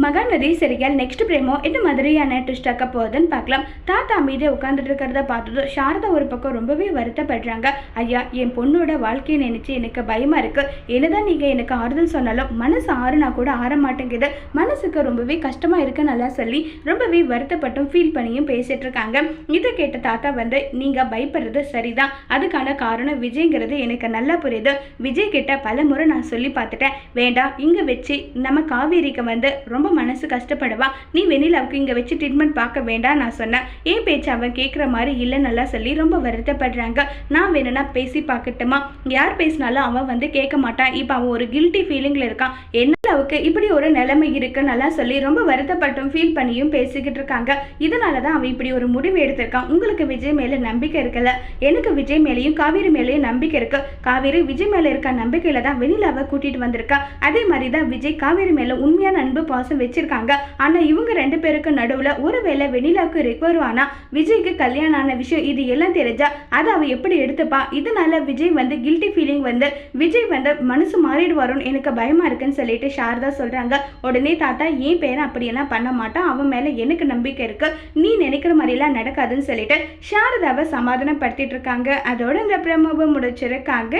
Mahanadi சரிகள் next பிரேமோ இந்த மாதிரியான twist ஆக்க போகுதுன்னு பார்க்கலாம். தாத்தா அமைதியாக உட்காந்துட்டு இருக்கிறத பார்த்ததும் சாரதா ஒரு பக்கம் ரொம்பவே வருத்தப்படுறாங்க. ஐயா, என் பொண்ணோட வாழ்க்கையை நினைச்சு எனக்கு பயமா இருக்கு. என்னதான் நீங்க எனக்கு ஆறுதல் சொன்னாலும் மனசு ஆறுனா கூட ஆற மாட்டேங்குது. மனசுக்கு ரொம்பவே கஷ்டமா இருக்கு நல்லா சொல்லி ரொம்பவே வருத்தப்பட்டும் ஃபீல் பண்ணியும் பேசிட்டு இருக்காங்க. இதை கேட்ட தாத்தா நீங்க பயப்படுறது சரிதான், அதுக்கான காரணம் விஜய்ங்கிறது எனக்கு நல்லா புரியுது. விஜய் கிட்ட பல முறை நான் சொல்லி பார்த்துட்டேன், வேண்டாம் இங்க வச்சு நம்ம காவேரிக்கு ரொம்ப மனசு கஷ்டப்படுவா, நீ வெண்ணிலாவுக்கு இங்க வச்சு ட்ரீட்மெண்ட் பார்க்க வேண்டாம் நான் சொன்னேன். ஏன் பேச்சு அவன் கேட்குற மாதிரி இல்லை நல்லா சொல்லி ரொம்ப வருத்தப்படுறாங்க. நான் வேணும்னா பேசி பார்க்கட்டுமா? யார் பேசினாலும் அவன் கேட்க மாட்டான். இப்போ அவன் ஒரு கில்ட்டி ஃபீலிங்கில் இருக்கான். என்னவுக்கு இப்படி ஒரு நிலைமை இருக்கு நல்லா சொல்லி ரொம்ப வருத்தப்பட்டும் ஃபீல் பண்ணியும் பேசிக்கிட்டு இருக்காங்க. இதனால தான் அவன் இப்படி ஒரு முடிவு எடுத்திருக்கான். உங்களுக்கு விஜய் மேலே நம்பிக்கை இருக்குல்ல, எனக்கு விஜய் மேலேயும் காவேரி மேலேயும் நம்பிக்கை இருக்கு. காவேரி விஜய் மேலே இருக்க நம்பிக்கையில தான் வெண்ணிலாவை கூட்டிட்டு வந்திருக்கா. அதே மாதிரி தான் விஜய் காவேரி மேலே உண்மையான அன்பு பாசம் வச்சிருக்காங்க. ஆனா இவங்க ரெண்டு பேருக்கு நடுவுல ஒருவேளை வெண்ணிலாவுக்கு ரெக்வரும் ஆனா விஜய்க்கு கல்யாணம் ஆன விஷயம் இது எல்லாம் தெரிஞ்சா அதை அவ எப்படி எடுத்துப்பா? இதனால விஜய் கில்ட்டி ஃபீலிங் விஜய் மனசு மாறிடுவாரோன்னு எனக்கு பயமா இருக்குன்னு சொல்லிட்டு சாரதா சொல்றாங்க. உடனே தாத்தா, என் பேரை அப்படியெல்லாம் பண்ண மாட்டான், அவன் மேல எனக்கு நம்பிக்கை இருக்கு, நீ நினைக்கிற மாதிரி எல்லாம் நடக்காதுன்னு சொல்லிட்டு சாரதாவை சமாதானப்படுத்திட்டு இருக்காங்க. அதோட இந்த பிரமோவை முடிச்சிருக்காங்க.